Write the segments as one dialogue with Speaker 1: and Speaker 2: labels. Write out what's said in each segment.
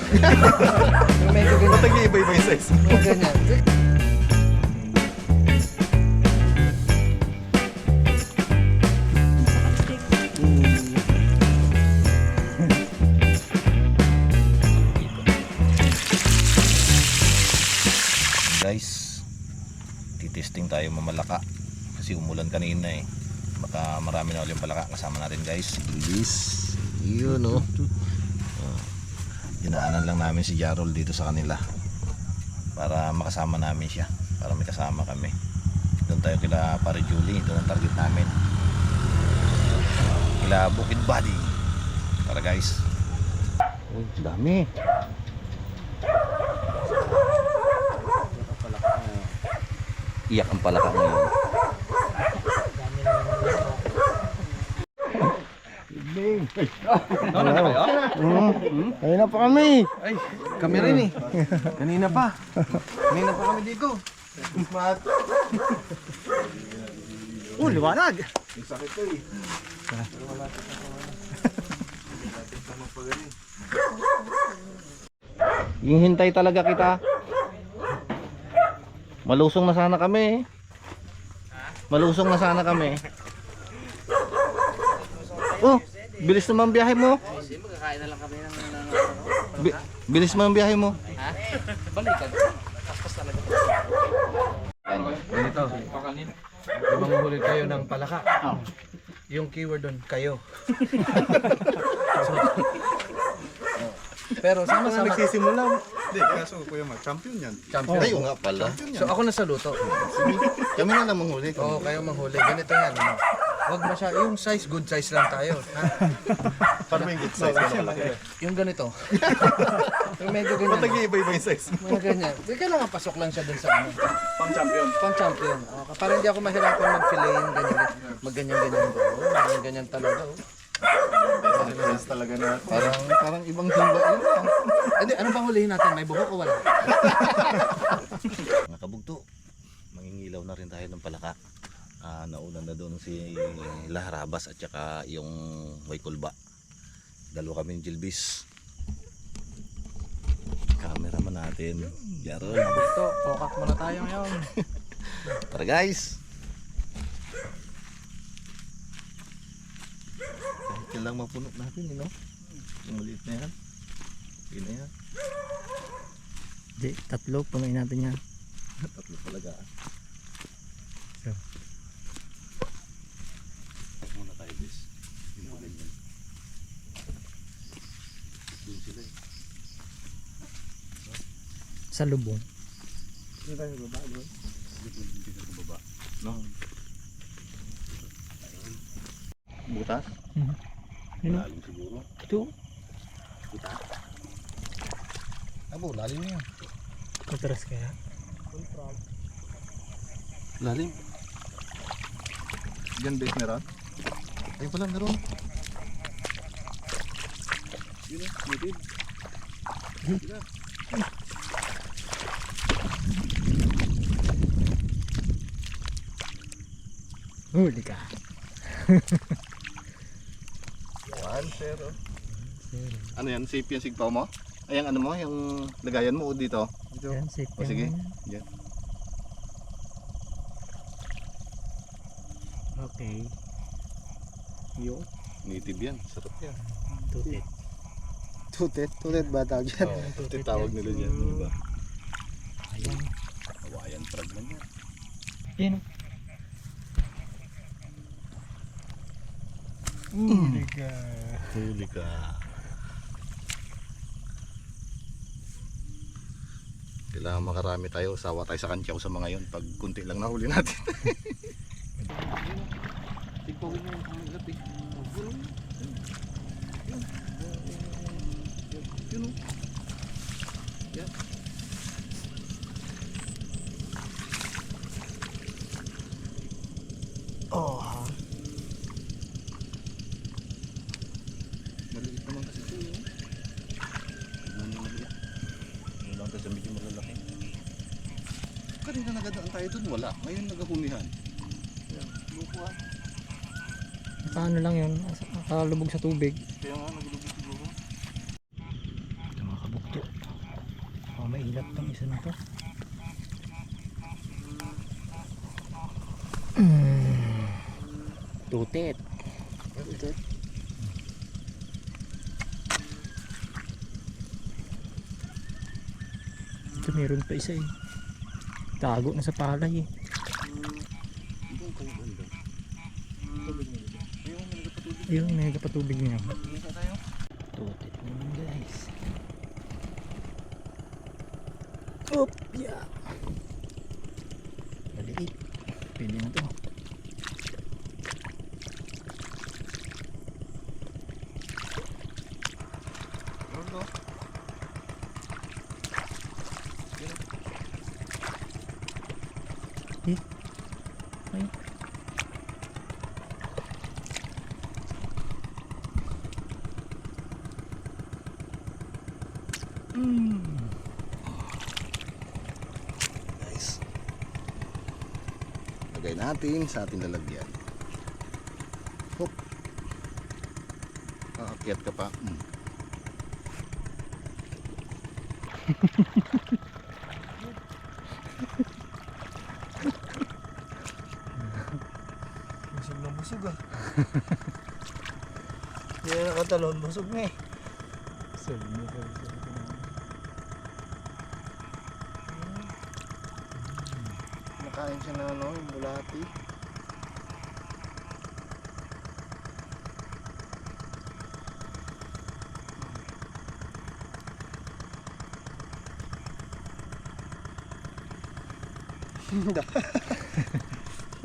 Speaker 1: Yung medyo ganyan.
Speaker 2: Ba't nag-iiba-iba yung size?
Speaker 1: Mga ganyan.
Speaker 2: Guys, titesting tayo mamalaka kasi umulan kanina eh. Baka marami na ulit yung palaka kasama natin guys. Bilis. Yun oh. Dinaanan lang namin si Jarol dito sa kanila para makasama namin siya, para may kasama kami. Doon tayo kila Pare Julie, doon ang target namin. Kila Bukid Body. Tara guys. Uy, dami. Iyak ang palaka ngayon.
Speaker 3: Ano na kayo?
Speaker 1: Ayun na pa kami.
Speaker 3: Ay, kami rin eh. Kanina pa. Kanina pa kami dito. Smart.
Speaker 1: Liwanag.
Speaker 3: Yung sakit ko eh.
Speaker 2: Hihintay talaga kita. Malusong na sana kami. Malusong na sana kami. Oh, bilis naman biyahe mo.
Speaker 1: Magkakain na lang kami ng
Speaker 2: Bilis naman biyahe mo.
Speaker 1: ha? Balikan. Tapos talaga.
Speaker 3: Ganito. Manguhuli kayo ng palaka. Yung keyword doon, kayo. Pero sama-sama.
Speaker 4: Nagsisimula. Hindi, kaso Kuya Mark, champion yan.
Speaker 3: Champion.
Speaker 2: Ay, nga pala.
Speaker 3: So ako na sa luto.
Speaker 2: Kami na lang manghuli.
Speaker 3: Oo, kayo manghuli. Ganito yan. Ano? Wag masyado. Yung size, good size lang tayo. Ha?
Speaker 4: Paano ba yung good size?
Speaker 3: Yung ganito. Yung medyo
Speaker 4: Ba't
Speaker 3: ganyan.
Speaker 4: nag-iiba-iba yung size?
Speaker 3: Mga ganyan. Di kailangan pasok lang siya dun sa ano.
Speaker 4: Pang champion.
Speaker 3: Pang champion. Okay. Para hindi ako mahirapan mag-fillet yung ganyan. Mag-ganyan-ganyan ko. Ganyan talaga. Oh.
Speaker 4: Size talaga na.
Speaker 2: Parang ibang simba yun.
Speaker 3: Hindi, ano bang hulihin natin? May buhok o wala?
Speaker 2: Mga kabugto, mangingilaw na rin tayo ng palaka. Nauna na doon si Laharabas at saka yung Waykulba. Dalawa kami ng Jilbis. Cameraman natin. Jarol.
Speaker 3: Ito, focus muna tayo ngayon.
Speaker 2: Tara guys. Kahit lang mapuno natin, you know? Yung maliit na yan. Yun na yan.
Speaker 1: Di, tatlo. Punuin natin yan.
Speaker 2: Tatlo talaga. Muna tayo guys. Yung mga ganyan. Doon sila eh.
Speaker 1: Sa lubong.
Speaker 2: Dito sa baba. No? Butas?
Speaker 1: Yun o.
Speaker 2: Lalim siguro.
Speaker 1: Ito.
Speaker 2: Butas? Abo, lalim na yan.
Speaker 1: Matras kaya.
Speaker 2: Lalim.
Speaker 4: Yan base meron?
Speaker 2: Ay pala, meron.
Speaker 4: Yun eh, native.
Speaker 1: Huli ka.
Speaker 4: 1-0. Ano yan? Safe yung sigpaw mo? Ay, yung ano mo? Yung lagayan mo o dito? Dito.
Speaker 1: Yan, safe
Speaker 4: O sige.
Speaker 1: yan.
Speaker 4: Yan.
Speaker 1: Okay. Yo.
Speaker 4: Native yan. Sarap yan.
Speaker 1: Tutit.
Speaker 4: Tutet ba tawag yan?
Speaker 1: Oo, tutet
Speaker 4: Tawag
Speaker 1: yan.
Speaker 4: nila dyan. Ano ba?
Speaker 1: Ayan.
Speaker 4: Hawayan frog man yan.
Speaker 1: Yan o. Huli ka.
Speaker 2: Huli ka. Kailangan makarami tayo. Sawa tayo sa kantyaw sa mga yon. Pag kunti lang nahuli natin.
Speaker 4: Tigpawin mo yung ilat eh. Yun o. Yan.
Speaker 1: Oh.
Speaker 4: Maliit naman kasi ito yun.
Speaker 2: Yun lang tayo sa medyo malalaki.
Speaker 4: Kanina nagadaan tayo dun, wala. Ngayon nagahumihan. Yan, lupo ah.
Speaker 1: Paano lang yun? Kalubog sa tubig.
Speaker 4: Kaya nga naglubog siguro.
Speaker 2: Ito mga kabukto.
Speaker 1: Mahilap tong isa na to. Tutit. Ito meron pa isa eh. Tago na sa palay eh. Ayun, may kapatubig niya. Tutit naman guys. Op, yeah. Maliit. Pwede na to. Ay.
Speaker 4: Guys. Lagay natin sa ating lalagyan. Hop. Aakyat ka pa.
Speaker 3: Busog na busog ah. Hindi na nakatalon, busog na eh. Nakain siya na ano, yung bulati.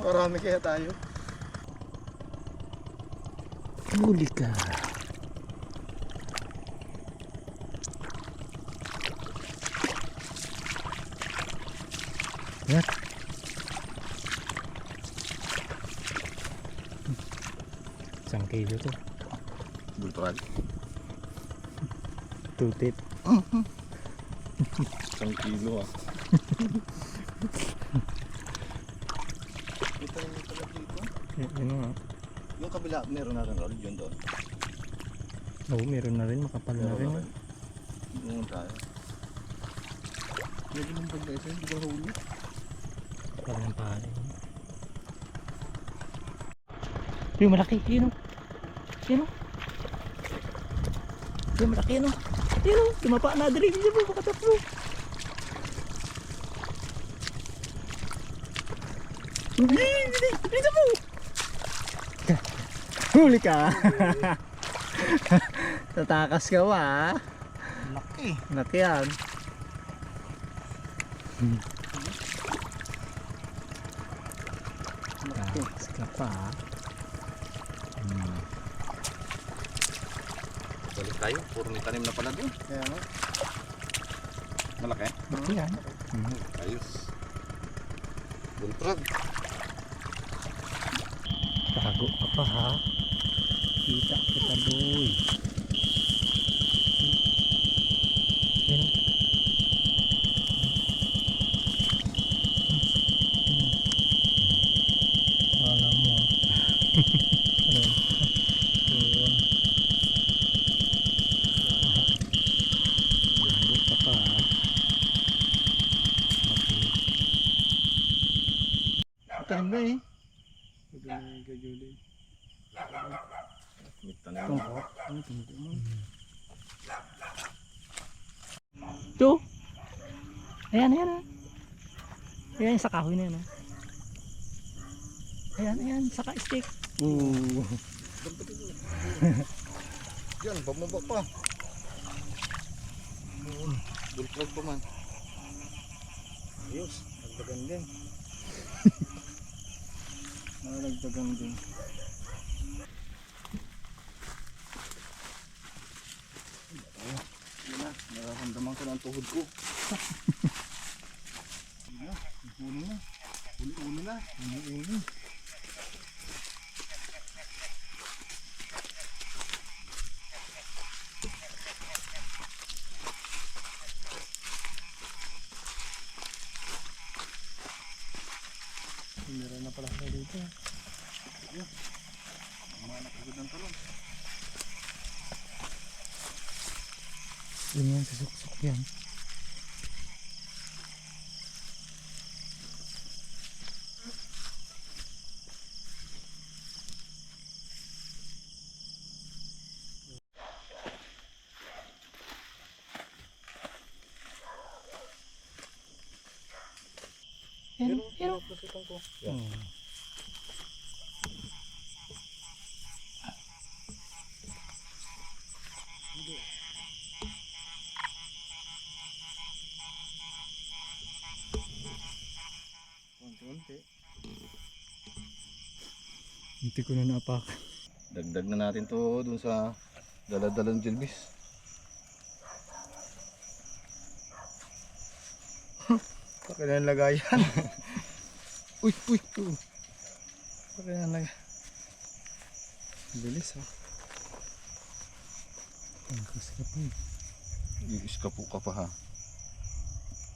Speaker 3: Marami kaya tayo.
Speaker 1: Huli ka. Yan. Isang kilo to.
Speaker 4: Bultrag.
Speaker 1: Tutit.
Speaker 4: 1 kilo ah. Ito yung may pala dito.
Speaker 1: Yun nga.
Speaker 4: Yung kabila, meron na rin roll yun doon.
Speaker 1: Oo, meron na rin. Makapal na rin.
Speaker 4: Yung tayo. Medyo mong pagka ito, hindi ko huli.
Speaker 1: Makapal ng pare. Yung malaki. Yun o. Yun o. Yung malaki yun o. Yun o. Tumapa na. Dali. Hindi mo makataplo. Dito mo. Huli ka. Tatakas ka pa ha.
Speaker 3: Laki.
Speaker 1: Laki yan. Tatakas ka pa ha.
Speaker 4: Balik tayo, puro may tanim na pala doon.
Speaker 3: Kaya nga.
Speaker 4: Malaki?
Speaker 1: Laki yan.
Speaker 4: Ayos. Bultrag.
Speaker 1: Tago ka pa ha. Kita kita boy. Yan. Alam mo. Ano? Yun. Tago ka pa ha. Okay.
Speaker 3: Tanim na eh.
Speaker 4: May tanim na.
Speaker 1: Ito. Ayan, ayan. Ayan, sa kahoy na yan. Oh. Ayan, ayan, saka stick.
Speaker 4: Yan, bumaba pa. Bultrag pa man.
Speaker 3: Ayos, nagdagan din. Nagdagan din.
Speaker 4: Yan na, nararamdaman ko na ang tuhod ko. Yan na, huli na. Huli na. Huli.
Speaker 3: Meron na pala tayo dito.
Speaker 4: Mga nakagod ng talong.
Speaker 1: Yun yan, sa suksok yan.
Speaker 4: Unti-unti.
Speaker 1: Hindi ko na napak.
Speaker 4: Dagdag na natin to dun sa daladalang Jilbis.
Speaker 3: Paki na yung lagayan. Uy, uy, uy. Paki na yung lagayan. Bilis ha.
Speaker 1: Angkas ka pa eh.
Speaker 4: Iiskapo ka pa ha.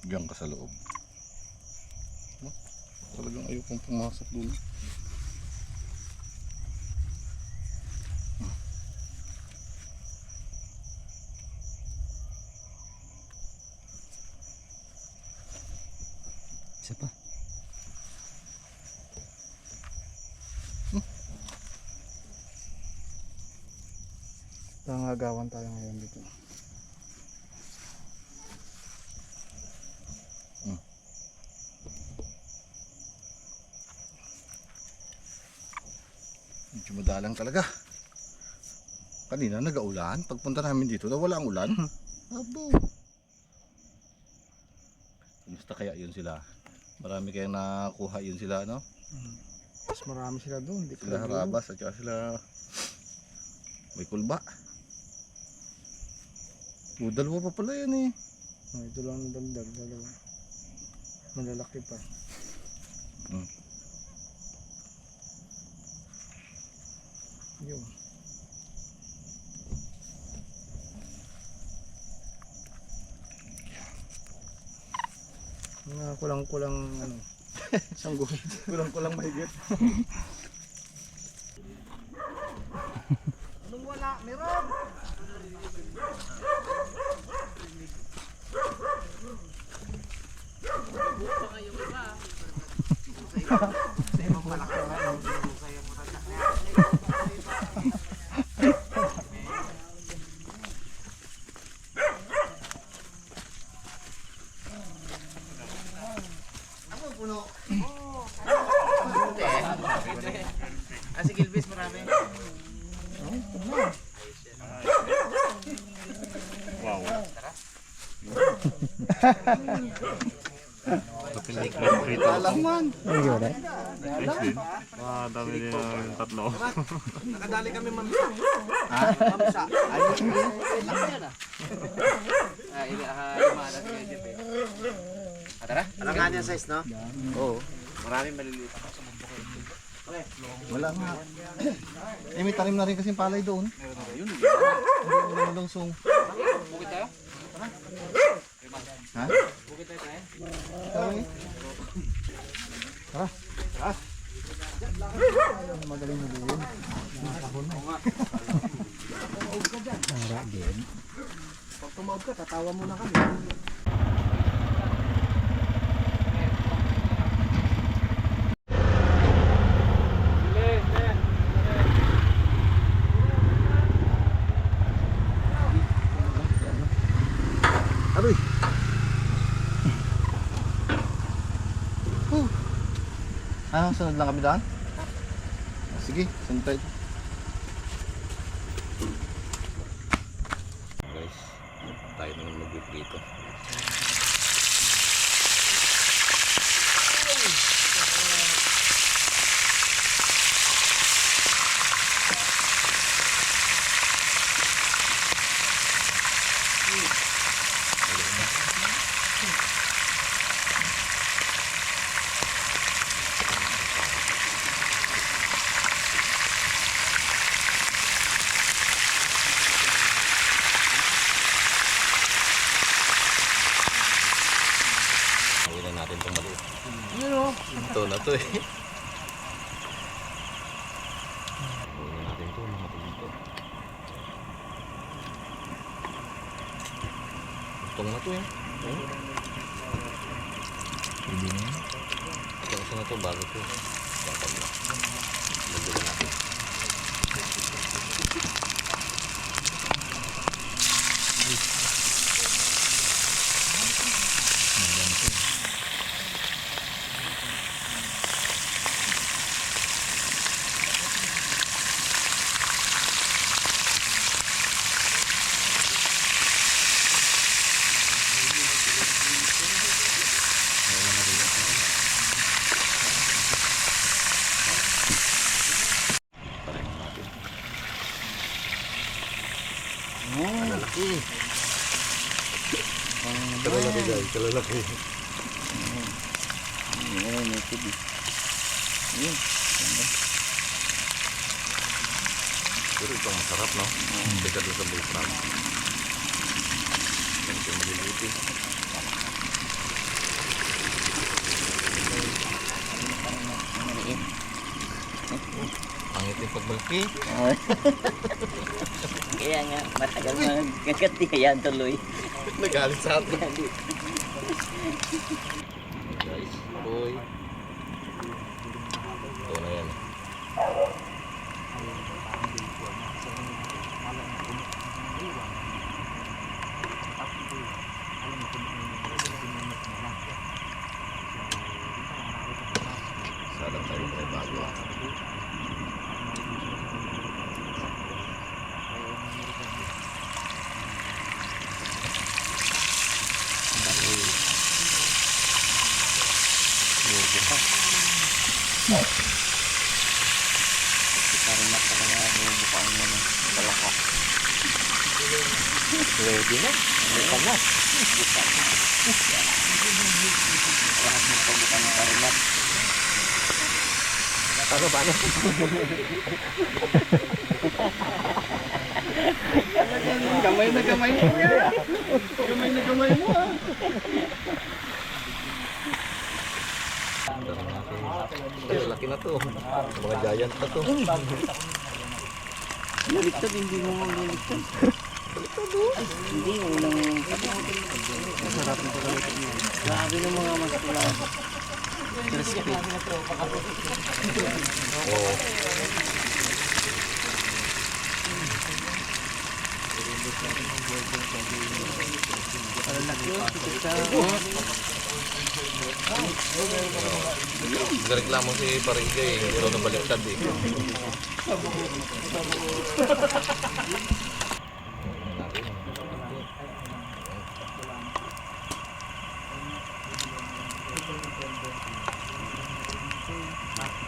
Speaker 4: Diyan ka sa loob. Talagang ayokong pumasok dun.
Speaker 1: Isa pa.
Speaker 3: Tangagawan tayo ngayon dito.
Speaker 4: Medyo madalang talaga. Kanina nag-aulan. Pagpunta namin dito, wala ang ulan. Abo. Kumusta kaya yun sila? Marami kayang nakuha yun sila, no?
Speaker 3: Mas marami sila doon. Di
Speaker 4: Sila harabas at saka sila may kulba. Dalawa pa pala yan eh.
Speaker 3: Ito lang ang dagdag. Dalawa. Malalaki pa. Yun. Mga kulang-kulang ano. Isang guhit. Kulang-kulang mahigit. Anong wala? Meron!
Speaker 5: Si Gilbis marami.
Speaker 4: Alaman.
Speaker 1: Ay, wala.
Speaker 5: Dami din yung tatlo.
Speaker 3: Nakadali kami mamisa. Mamisa. Ayos ko. Laki yan ah.
Speaker 5: Imada si Gilbis eh. Tara.
Speaker 3: Alam nga niya size no?
Speaker 4: Oo.
Speaker 5: Maraming maliliit.
Speaker 4: Wala nga. Eh may tanim na rin kasing palay doon.
Speaker 5: Yun.
Speaker 4: Hindi mo lungsong.
Speaker 5: Bukit tayo?
Speaker 4: Ha?
Speaker 5: Bukit tayo tayo?
Speaker 4: Okay.
Speaker 3: Magaling mo din.
Speaker 1: Tara din.
Speaker 3: Pag tumawag ka, tatawa mo na kami.
Speaker 4: Aroy. Ano, sunod lang kami daan? Sige, sunod tayo. Guys, tayo naman mag-dito. Hawilan natin itong maliit. Ito na to eh. Hawilan natin ito. Dito. Itong na to eh.
Speaker 1: Pwede na yan.
Speaker 4: Ito kasi na to bago to. Dapat na. Lagyan natin. kalalaki.
Speaker 3: Ayan, may tubi. Ayan.
Speaker 2: Pero ito ang masarap, no? Teka doon sa bullfrog. Ito yung maliliit eh. Pangit yung pagbalki.
Speaker 6: Kaya nga, matagal magkakati kaya tuloy.
Speaker 2: Nagalit sa atin. Guys, boy. Ito na yan. Salam tayo kay bago.
Speaker 6: Parang matalaga bubukaan mo ng palaka. Ready na? Bukan na. Bukan na. Lahat ng pagbukan ng parimat.
Speaker 2: Paano?
Speaker 3: Gamay na gamay mo yan. Gamay na gamay mo ah.
Speaker 2: Laki na to. Mga giant na to.
Speaker 6: Baliktad, hindi mo magliligtad. Hindi, unang masarap na pagkalit niya. Grabe ng mga maskula. Crispy.
Speaker 2: Oo. Nagreklamo si Parigay, hindi raw nabaliktad eh.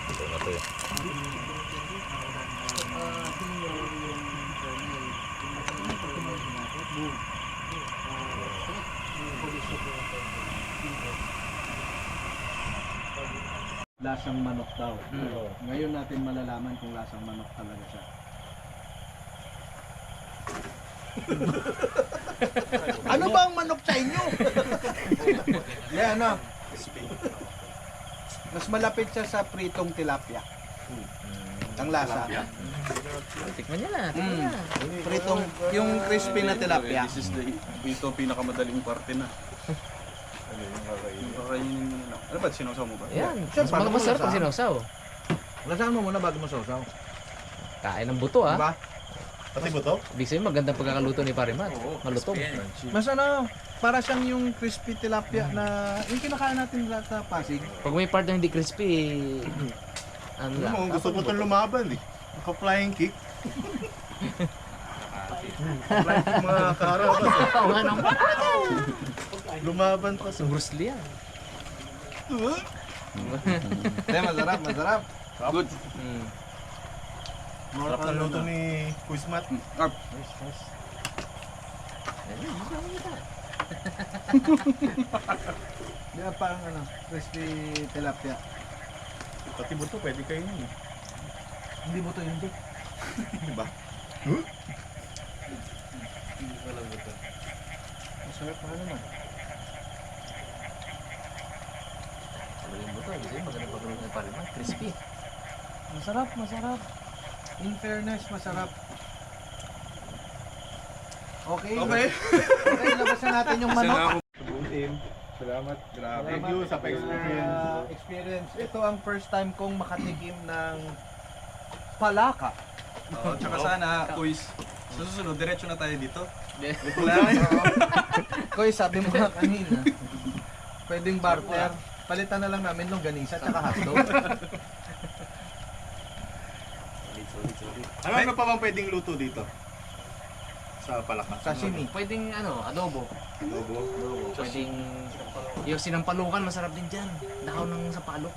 Speaker 2: Ito na to eh.
Speaker 3: Lasang manok daw. Ngayon natin malalaman kung lasang manok talaga siya. Ano ba ang manok sa inyo? Yan ano? Mas malapit siya sa pritong tilapia. Ang lasa.
Speaker 1: Tikman niya na.
Speaker 3: Pritong, yung crispy na tilapia.
Speaker 4: Ito pinakamadaling parte na. Kakainin mo na lang. Ano ba, sinawsaw mo ba?
Speaker 1: Yan.
Speaker 3: Sir, paano mo
Speaker 1: Masarap
Speaker 3: nasa?
Speaker 1: pag sinawsaw.
Speaker 3: Lasahan mo muna bago mo sausaw.
Speaker 1: Kain ng buto ah.
Speaker 3: Diba?
Speaker 4: Pati ba to?
Speaker 1: Ibig sabihin magandang pagkakaluto ni Parimat. Malutong.
Speaker 3: Mas ano, para siyang yung crispy tilapia na yung kinakain natin lahat sa Pasig.
Speaker 1: Pag may part na hindi crispy, ano
Speaker 4: Ano
Speaker 1: lang.
Speaker 4: mo, gusto ko itong lumaban eh. Naka-flying kick. Flying kick mga karabas.
Speaker 1: Oo nga naman.
Speaker 4: Lumaban pa sa
Speaker 1: Bruce Lee yan.
Speaker 3: Hindi, masarap, masarap.
Speaker 4: Good.
Speaker 1: Mm.
Speaker 4: Sarap ng luto ni Quizmat.
Speaker 3: Di ba parang ano, crispy tilapia.
Speaker 4: Pati buto, pwede kainin eh.
Speaker 3: Hindi mo to hindi.
Speaker 4: Diba?
Speaker 3: Masarap pa naman.
Speaker 1: Yung buto, ibig sabihin magandang pagkaluto ni Parimat. Crispy.
Speaker 3: Masarap, masarap. In fairness, masarap. Okay.
Speaker 4: Okay.
Speaker 3: Okay, labas na natin yung manok.
Speaker 4: Buong team. Salamat. Grabe. Thank you sa experience.
Speaker 3: Experience. Ito ang first time kong makatikim ng palaka.
Speaker 7: Oo, tsaka sana, quiz. Sa susunod, diretso na tayo dito.
Speaker 3: Koy, sabi mo nga kanina, pwedeng barter. Palitan na lang namin ng ganisa at hotdog.
Speaker 4: Ano pa bang pwedeng luto dito? Sa palaka?
Speaker 3: Sashimi.
Speaker 1: Pwedeng ano, adobo.
Speaker 4: Adobo.
Speaker 1: Pwedeng yung sinampalukan, masarap din dyan. Dahon ng sapalok.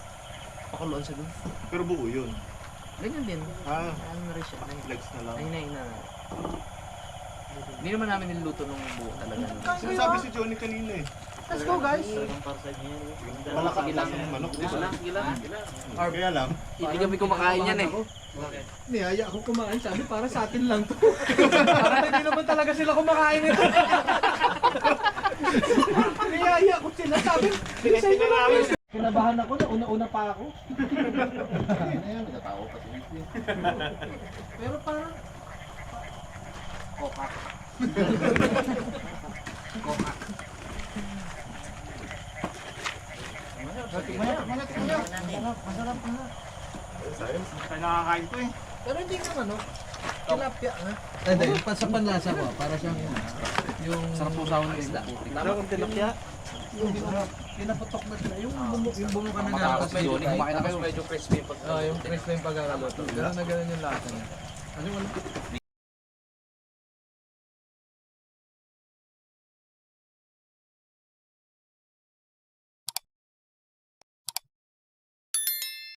Speaker 1: Pakuluan siya dun.
Speaker 4: Pero buo yun.
Speaker 1: Ganyan din.
Speaker 4: Ah,
Speaker 1: Ano na rin siya.
Speaker 4: legs na lang.
Speaker 1: Ay na. Hindi naman namin niluto nung buo talaga.
Speaker 4: Sabi si Johnny kanina eh.
Speaker 3: Let's go guys.
Speaker 4: Malaka lang ng manok, di ba? Kaya lang,
Speaker 5: Hindi kami kumakain yan eh.
Speaker 1: Niyaya ako kumain, sabi para sa atin lang to. Para hindi naman talaga sila kumakain ito. Niyaya ko sila, sabi, sa inyo lang. Kinabahan ako na una-una pa ako.
Speaker 4: ayan, nagkatao pa si Whitney.
Speaker 1: Pero parang,
Speaker 4: Kaya nakakain ko eh.
Speaker 1: pero hindi ka ano, tilapia nga. Hindi, sa panlasa ko, para siyang yung
Speaker 5: Sarap po sa ng isda.
Speaker 3: Pero kung tilapia,
Speaker 1: pinaputok na sila, yung bungo ka na
Speaker 5: Matapos
Speaker 1: nga.
Speaker 5: medyo, kumain na kayo. Medyo crispy.
Speaker 1: Yung crisp na yung pagkakaluto. Gano'n na gano'n yung lasa niya. Ano wala?